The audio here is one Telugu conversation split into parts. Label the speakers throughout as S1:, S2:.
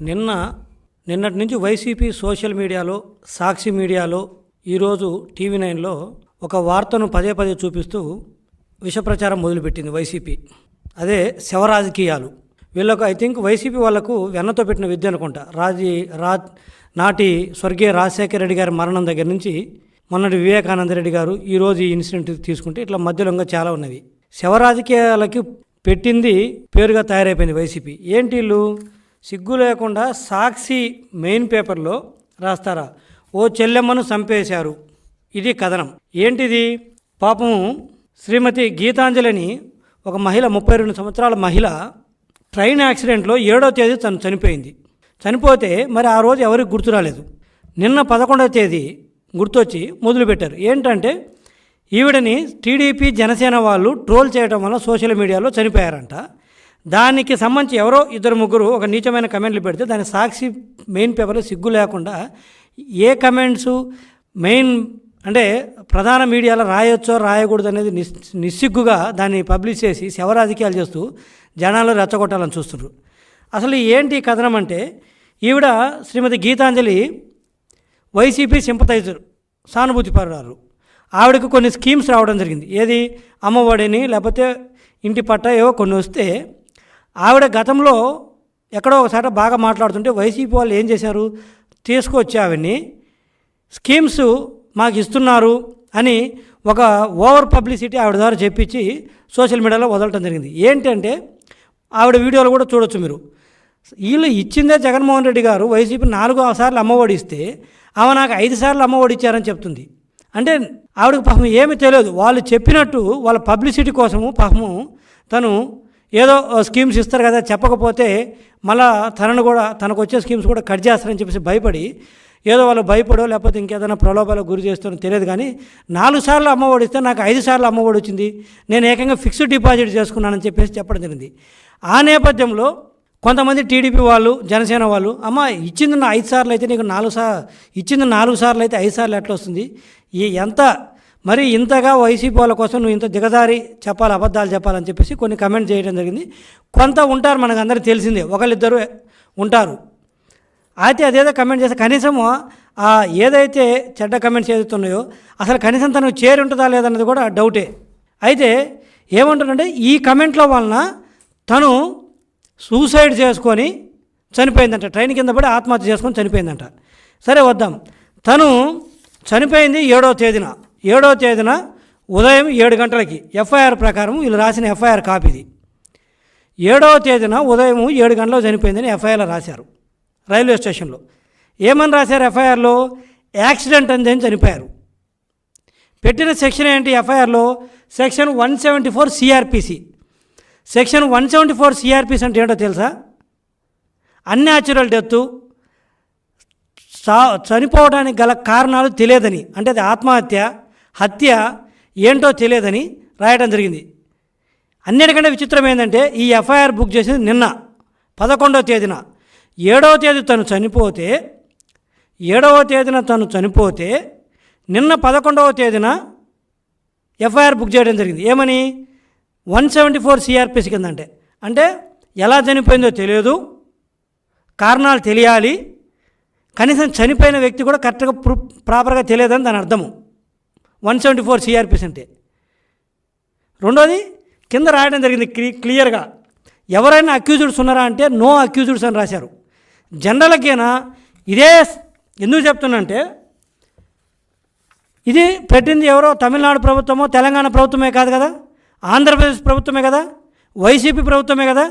S1: నిన్నటి నుంచి వైసీపీ సోషల్ మీడియాలో, సాక్షి మీడియాలో, ఈరోజు టీవీ 9లో ఒక వార్తను పదే పదే చూపిస్తూ విషప్రచారం మొదలుపెట్టింది వైసీపీ. అదే శవ రాజకీయాలు. వీళ్ళకు ఐ థింక్ వైసీపీ వాళ్లకు వెన్నతో పెట్టిన విద్య అనుకుంటా. నాటి స్వర్గీయ రాజశేఖర రెడ్డి గారి మరణం దగ్గర నుంచి మొన్నటి వివేకానంద రెడ్డి గారు, ఈరోజు ఈ ఇన్సిడెంట్ తీసుకుంటే ఇట్లా మధ్యలో చాలా ఉన్నవి. శవ రాజకీయాలకి పెట్టింది పేరుగా తయారైపోయింది వైసీపీ. ఏంటి వీళ్ళు సిగ్గు లేకుండా సాక్షి మెయిన్ పేపర్లో రాస్తారా, ఓ చెల్లెమ్మను చంపేశారు, ఇది కథనం. ఏంటిది? పాపం శ్రీమతి గీతాంజలిని ఒక మహిళ, 32 సంవత్సరాల మహిళ ట్రైన్ యాక్సిడెంట్లో 7వ తేదీ తను చనిపోయింది. చనిపోతే మరి ఆ రోజు ఎవరికి గుర్తు రాలేదు. నిన్న 11వ తేదీ గుర్తొచ్చి మొదలుపెట్టారు. ఏంటంటే ఈవిడని టీడీపీ జనసేన వాళ్ళు ట్రోల్ చేయడం వల్ల సోషల్ మీడియాలో చనిపోయారంట. దానికి సంబంధించి ఎవరో 2-3 ఒక నీచమైన కమెంట్లు పెడితే దాని సాక్షి మెయిన్ పేపర్లో సిగ్గు లేకుండా ఏ కమెంట్స్ మెయిన్ అంటే ప్రధాన మీడియాలో రాయొచ్చో రాయకూడదు అనేది నిస్సిగ్గుగా దాన్ని పబ్లిష్ చేసి శవ రాజకీయాలు చేస్తూ జనాలు రెచ్చగొట్టాలని చూస్తున్నారు. అసలు ఏంటి కథనం అంటే, ఈవిడ శ్రీమతి గీతాంజలి వైసీపీ సింపథైజర్, సానుభూతిపరురాలు. ఆవిడకు కొన్ని స్కీమ్స్ రావడం జరిగింది. ఏది? అమ్మఒడిని, లేకపోతే ఇంటి పట్టా, ఏవో కొన్ని వస్తే ఆవిడ గతంలో ఎక్కడో ఒకసారి బాగా మాట్లాడుతుంటే వైసీపీ వాళ్ళు ఏం చేశారు, తీసుకొచ్చి ఆవిడ్ని స్కీమ్స్ మాకు ఇస్తున్నారు అని ఒక ఓవర్ పబ్లిసిటీ ఆవిడ ద్వారా చెప్పించి సోషల్ మీడియాలో వదలటం జరిగింది. ఏంటంటే ఆవిడ వీడియోలు కూడా చూడొచ్చు మీరు. వీళ్ళు ఇచ్చిందే జగన్మోహన్ రెడ్డి గారు వైసీపీ 4 సార్లు అమ్మఒడి ఇస్తే ఆమె నాకు 5 సార్లు అమ్మఒడి ఇచ్చారని చెప్తుంది. అంటే ఆవిడకి పాపం ఏమీ తెలియదు. వాళ్ళు చెప్పినట్టు వాళ్ళ పబ్లిసిటీ కోసము పాపము తను ఏదో స్కీమ్స్ ఇస్తారు కదా, చెప్పకపోతే మళ్ళా తనకు వచ్చే స్కీమ్స్ కూడా కట్ చేస్తారని చెప్పేసి భయపడి, ఏదో వాళ్ళు భయపడో లేకపోతే ఇంకేదైనా ప్రలోభాలకు గురి చేస్తారో తెలియదు కానీ 4 సార్లు అమ్మఒడి ఇస్తే నాకు 5 సార్లు అమ్మఒడి వచ్చింది, నేను ఏకంగా ఫిక్స్డ్ డిపాజిట్ చేసుకున్నానని చెప్పేసి చెప్పడం జరిగింది. ఆ నేపథ్యంలో కొంతమంది టీడీపీ వాళ్ళు, జనసేన వాళ్ళు, అమ్మ ఇచ్చింది 5 సార్లు అయితే నీకు 4 సార్లు ఇచ్చింది 4 సార్లు అయితే 5 సార్లు ఎట్లా వస్తుంది? ఎంత మరి ఇంతగా వైసీపీ వాళ్ళ కోసం నువ్వు ఇంత దిగజారి చెప్పాలి, అబద్ధాలు చెప్పాలని చెప్పేసి కొన్ని కమెంట్ చేయడం జరిగింది. కొంత ఉంటారు, మనకు అందరికీ తెలిసిందే, ఒకళ్ళిద్దరు ఉంటారు. అయితే అదేదో కమెంట్ చేస్తే కనీసము ఏదైతే చెడ్డ కమెంట్స్ ఏదైతే ఉన్నాయో అసలు కనీసం తనకు చేరి ఉంటుందా లేదన్నది కూడా డౌటే. అయితే ఏమంటారంటే ఈ కమెంట్ల వలన తను సూసైడ్ చేసుకొని చనిపోయిందంట, ట్రైన్ కింద పడి ఆత్మహత్య చేసుకొని చనిపోయిందంట. సరే వద్దాం, తను చనిపోయింది 7వ తేదీన. 7వ తేదీన ఉదయం 7 గంటలకి ఎఫ్ఐఆర్ ప్రకారం వీళ్ళు రాసిన ఎఫ్ఐఆర్ కాపీది. 7వ తేదీన ఉదయం 7 గంటలకు చనిపోయిందని ఎఫ్ఐఆర్లో రాశారు రైల్వే స్టేషన్లో. ఏమని రాశారు ఎఫ్ఐఆర్లో? యాక్సిడెంట్ అని చనిపోయారు. పెట్టిన సెక్షన్ ఏంటి ఎఫ్ఐఆర్లో? Section 174 CrPC. సెక్షన్ 174 సిఆర్పిసి అంటే ఏంటో తెలుసా? అన్యాచురల్ డెత్, చనిపోవడానికి గల కారణాలు తెలియదని, అంటే అది ఆత్మహత్య, హత్య ఏంటో తెలియదని రాయడం జరిగింది. అన్నిటికంటే విచిత్రం ఏంటంటే ఈ ఎఫ్ఐఆర్ బుక్ చేసింది నిన్న 11వ తేదీన. 7వ తేదీ తను చనిపోతే, 7వ తేదీన తను చనిపోతే నిన్న 11వ తేదీన ఎఫ్ఐఆర్ బుక్ చేయడం జరిగింది. ఏమని? 174 సిఆర్పిసి కింద. అంటే ఎలా చనిపోయిందో తెలియదు, కారణాలు తెలియాలి, కనీసం చనిపోయిన వ్యక్తి కూడా కరెక్ట్గా ప్రాపర్గా తెలియదని దాని అర్థము 174 సిఆర్పిసి అంటే. రెండోది కింద రాయడం జరిగింది క్లియర్గా, ఎవరైనా అక్యూజ్డ్స్ ఉన్నారా అంటే నో అక్యూజ్డ్స్ అని రాశారు. జనరల్గా ఇదే ఎందుకు చెప్తున్నంటే, ఇది పెట్టింది ఎవరో తమిళనాడు ప్రభుత్వమో తెలంగాణ ప్రభుత్వమే కాదు కదా, ఆంధ్రప్రదేశ్ ప్రభుత్వమే కదా, వైసీపీ ప్రభుత్వమే కదా.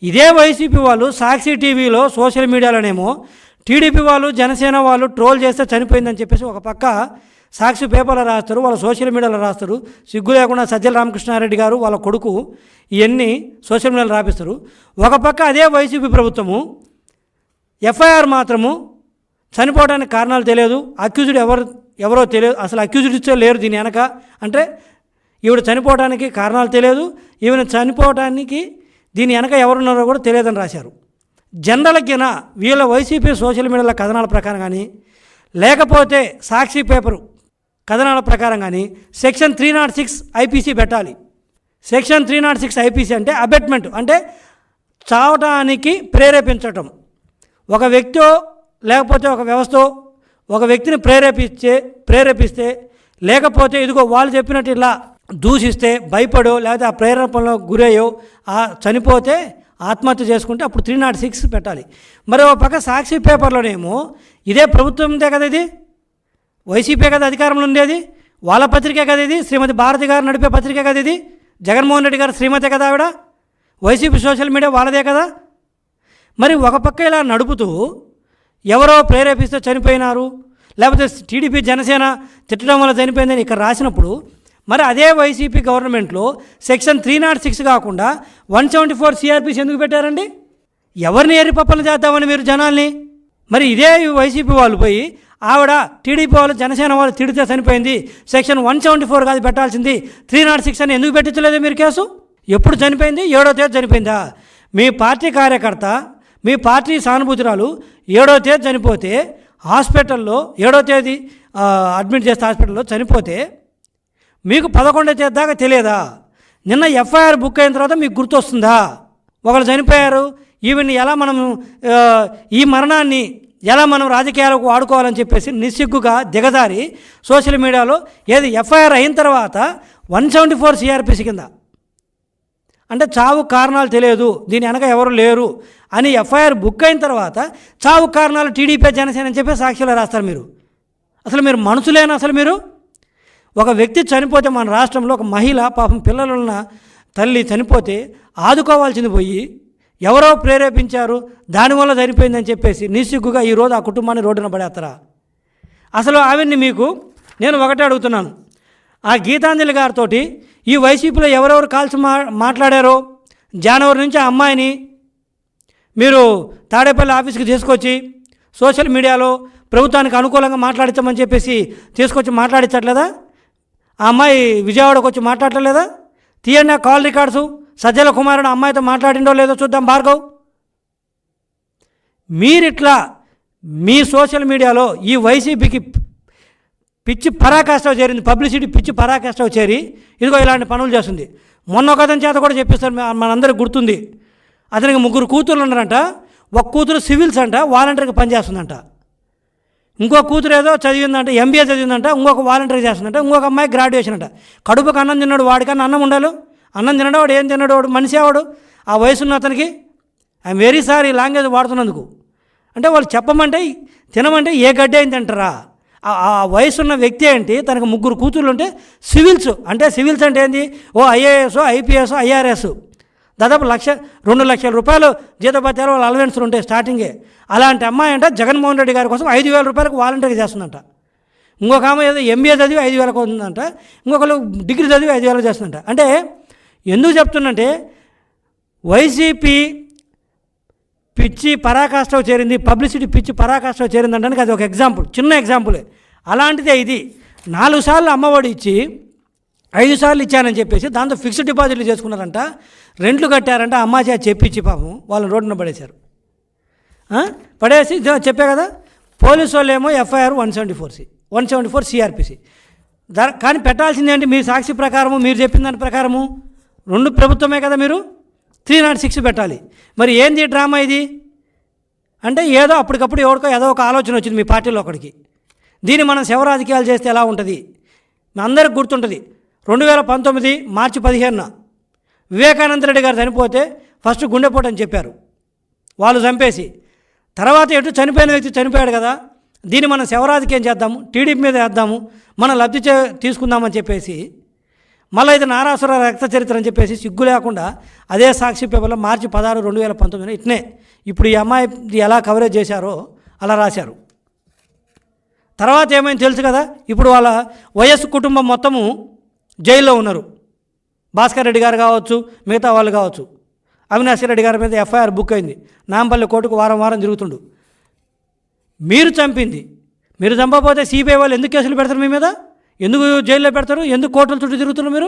S1: ఇదే వైసీపీ వాళ్ళు సాక్షి టీవీలో, సోషల్ మీడియాలోనేమో టీడీపీ వాళ్ళు, జనసేన వాళ్ళు ట్రోల్ చేస్తే చనిపోయిందని చెప్పేసి ఒక పక్క సాక్షి పేపర్లో రాస్తారు, వాళ్ళ సోషల్ మీడియాలో రాస్తారు. సిగ్గు లేకుండా సజ్జల రామకృష్ణారెడ్డి గారు వాళ్ళ కొడుకు ఇవన్నీ సోషల్ మీడియాలో రాపిస్తారు. ఒక పక్క అదే వైసీపీ ప్రభుత్వము ఎఫ్ఐఆర్ మాత్రము చనిపోవడానికి కారణాలు తెలియదు, అక్యూజ్డ్ ఎవరో తెలియదు, అసలు అక్యూజ్డ్స్ లేరు దీని వెనక, అంటే ఈవిడ చనిపోవడానికి కారణాలు తెలియదు, ఈవిడ చనిపోవడానికి దీని వెనక ఎవరున్నారో కూడా తెలియదని రాశారు. జనరల్గా వీళ్ళ వైసీపీ సోషల్ మీడియాల కథనాల ప్రకారం కానీ, లేకపోతే సాక్షి పేపరు కథనాల ప్రకారం కానీ సెక్షన్ 306 ఐపీసీ పెట్టాలి. సెక్షన్ 306 ఐపీసీ అంటే అబెట్మెంట్, అంటే చావటానికి ప్రేరేపించటం. ఒక వ్యక్తో లేకపోతే ఒక వ్యవస్థ ఒక వ్యక్తిని ప్రేరేపిస్తే లేకపోతే ఇదిగో వాళ్ళు చెప్పినట్టు ఇలా దూషిస్తే భయపడో లేకపోతే ఆ ప్రేరేపణలో గురయ్యో చనిపోతే ఆత్మహత్య చేసుకుంటే అప్పుడు 306 పెట్టాలి. మరి ఒక పక్క సాక్షి పేపర్లోనేమో ఇదే ప్రభుత్వందే కదా, ఇది వైసీపీ కదా అధికారంలో ఉండేది, వాళ్ళ పత్రికే కదా ఇది, శ్రీమతి భారతి గారు నడిపే పత్రికే కదా ఇది, జగన్మోహన్ రెడ్డి గారు శ్రీమతే కదా ఆవిడ, వైసీపీ సోషల్ మీడియా వాళ్ళదే కదా. మరి ఒక పక్క ఇలా నడుపుతూ ఎవరో ప్రేరేపిస్తే చనిపోయినారు, లేకపోతే టీడీపీ జనసేన తిట్టడం వల్ల చనిపోయిందని ఇక్కడ రాసినప్పుడు మరి అదే వైసీపీ గవర్నమెంట్లో సెక్షన్ 306 కాకుండా 174 సిఆర్పిసి ఎందుకు పెట్టారండి? ఎవరిని ఏరిపప్పలు చేద్దామని మీరు జనాల్ని? మరి ఇదే వైసీపీ వాళ్ళు పోయి ఆవిడ టీడీపీ వాళ్ళు జనసేన వాళ్ళు తిడితే చనిపోయింది, సెక్షన్ 174 కాదు పెట్టాల్సింది, 306 అని ఎందుకు పెట్టించలేదు మీరు కేసు? ఎప్పుడు చనిపోయింది? 7వ తేదీ చనిపోయిందా? మీ పార్టీ కార్యకర్త, మీ పార్టీ సానుభూతురాలు 7వ తేదీ చనిపోతే హాస్పిటల్లో 7వ తేదీ అడ్మిట్ చేస్తే హాస్పిటల్లో చనిపోతే మీకు 11వ తేదీ దాకా తెలియదా? నిన్న ఎఫ్ఐఆర్ బుక్ అయిన తర్వాత మీకు గుర్తొస్తుందా? ఒకళ్ళు చనిపోయారు, ఈవెన్ ఎలా మనం ఈ మరణాన్ని ఎలా మనం రాజకీయాలకు వాడుకోవాలని చెప్పేసి నిస్సిగ్గుగా దిగజారి సోషల్ మీడియాలో ఏది ఎఫ్ఐఆర్ అయిన తర్వాత 174 సిఆర్పిసి కింద అంటే చావు కారణాలు తెలియదు, దీని వెనక ఎవరు లేరు అని ఎఫ్ఐఆర్ బుక్ అయిన తర్వాత చావు కారణాలు టీడీపీ జనసేన అని చెప్పి సాక్షిలో రాస్తారు. అసలు మీరు మనుషులేనా? అసలు మీరు ఒక వ్యక్తి చనిపోతే మన రాష్ట్రంలో ఒక మహిళ పాపం పిల్లలున్న తల్లి చనిపోతే ఆదుకోవాల్సింది పోయి ఎవరో ప్రేరేపించారు దానివల్ల చనిపోయిందని చెప్పేసి నిస్సిగ్గుగా ఈరోజు ఆ కుటుంబాన్ని రోడ్డున పడేస్తారా? అసలు ఆవిడ్ని మీకు నేను ఒకటే అడుగుతున్నాను, ఆ గీతాంజలి గారితో ఈ వైసీపీలో ఎవరెవరు కాల్సి మాట్లాడారో జనవరి నుంచి ఆ అమ్మాయిని మీరు తాడేపల్లి ఆఫీస్కి తీసుకొచ్చి సోషల్ మీడియాలో ప్రభుత్వానికి అనుకూలంగా మాట్లాడించమని చెప్పేసి తీసుకొచ్చి మాట్లాడించట్లేదా? ఆ అమ్మాయి విజయవాడకు వచ్చి మాట్లాడలేదా? తీయండి ఆ కాల్ రికార్డ్సు, సజ్జల కుమారుడు అమ్మాయితో మాట్లాడిండో లేదో చూద్దాం భార్గవ్. మీరిట్లా మీ సోషల్ మీడియాలో ఈ వైసీపీకి పిచ్చి పరాకాష్ట చేరింది, పబ్లిసిటీ పిచ్చి పరాకాష్ట చేరి ఇదిగో ఇలాంటి పనులు చేస్తుంది. మొన్న ఒక అతని చేత కూడా చెప్పిస్తారు, మనందరికి గుర్తుంది. అతనికి 3 కూతుర్లు ఉన్నారంట, ఒక కూతురు సివిల్స్ అంట, వాలంటీర్గా పనిచేస్తుందంట, ఇంకో కూతురు ఏదో చదివిందంట, ఎంబీఏ చదివిందంట, ఇంకొక వాలంటీర్ చేస్తుందంట, ఇంకొక అమ్మాయి గ్రాడ్యుయేషన్ అంట. కడుపుకు అన్నం తిన్నాడు, వాడికన్నా అన్నం ఉండాలి, అన్నం తిన్నాడు వాడు, ఏం తిన్నాడు వాడు, మనిషి వాడు ఆ వయసున్న అతనికి. ఐఎమ్ వెరీ సారీ లాంగ్వేజ్ వాడుతున్నందుకు. అంటే వాళ్ళు చెప్పమంటే తినమంటే ఏ గడ్డ అయింది అంటారా? ఆ వయసున్న వ్యక్తి ఏంటి, తనకు 3 కూతుర్లు ఉంటే సివిల్స్ అంటే ఏంటి, ఓ ఐఏఎస్ ఐపీఎస్ ఐఆర్ఎస్ దాదాపు 1-2 లక్షల రూపాయలు జీతభత్యాలు వాళ్ళ అలవెన్స్లు ఉంటాయి స్టార్టింగే. అలాంటి అమ్మాయి అంటే జగన్మోహన్ రెడ్డి గారి కోసం 5,000 రూపాయలకు వాలంటీర్గా చేస్తుందంట. ఇంకొక ఆమె ఏదో ఎంబీఏ చదివి 5,000 ఉందంట, ఇంకొకరు డిగ్రీ చదివి 5,000 చేస్తుందంట. అంటే ఎందుకు చెప్తున్నంటే వైసీపీ పిచ్చి పరాకాష్ఠకు చేరింది, పబ్లిసిటీ పిచ్చి పరాకాష్ఠకు చేరిందంటానికి అది ఒక ఎగ్జాంపుల్, చిన్న ఎగ్జాంపులే. అలాంటిదే ఇది. 4 సార్లు అమ్మఒడి ఇచ్చి 5 సార్లు ఇచ్చానని చెప్పేసి దాంతో ఫిక్స్డ్ డిపాజిట్లు చేసుకున్నారంట, రెంట్లు కట్టారంట, అమ్మా చేత చెప్పించి పాపం వాళ్ళని రోడ్డున పడేశారు. పడేసి చెప్పే కదా, పోలీసు వాళ్ళు ఏమో ఎఫ్ఐఆర్ 174 సిఆర్పిసి కానీ పెట్టాల్సింది ఏంటి? మీ సాక్షి ప్రకారము మీరు చెప్పిన దాని ప్రకారము 2 ప్రభుత్వమే కదా, మీరు 306 పెట్టాలి. మరి ఏంది డ్రామా ఇది? అంటే ఏదో అప్పటికప్పుడు ఎవరికో ఏదో ఒక ఆలోచన వచ్చింది మీ పార్టీలో ఒకడికి, దీన్ని మనం శవ రాజకీయాలు చేస్తే ఎలా ఉంటుంది? మీ అందరికి గుర్తుంటుంది 2019 మార్చి 15న వివేకానంద రెడ్డి గారు చనిపోతే ఫస్ట్ గుండెపోటు అని చెప్పారు, వాళ్ళు చంపేసి తర్వాత ఎటు చనిపోయిన వ్యక్తి చనిపోయాడు కదా, దీన్ని మనం శవ రాజకీయం చేద్దాము, టీడీపీ మీద వేద్దాము, మనం లబ్ధి తీసుకుందామని చెప్పేసి మళ్ళీ ఇది నారాసుర రక్త చరిత్ర అని చెప్పేసి సిగ్గు లేకుండా అదే సాక్షి పేపర్లో మార్చి 16, 2019 ఇట్నే ఇప్పుడు ఈ అమ్మాయి ఎలా కవరేజ్ చేశారో అలా రాశారు. తర్వాత ఏమైంది తెలుసు కదా, ఇప్పుడు వాళ్ళ వైఎస్ కుటుంబం మొత్తము జైల్లో ఉన్నారు. భాస్కర్ రెడ్డి గారు కావచ్చు, మిగతా వాళ్ళు కావచ్చు. అవినాష్ రెడ్డి గారి మీద ఎఫ్ఐఆర్ బుక్ అయింది, నాంపల్లి కోర్టుకు వారం తిరుగుతుండు. మీరు చంపింది, మీరు చంపకపోతే సిబిఐ వాళ్ళు ఎందుకు కేసులు పెడతారు మీ మీద? ఎందుకు జైల్లో పెడతారు? ఎందుకు కోర్టుల చుట్టూ తిరుగుతున్నారు మీరు?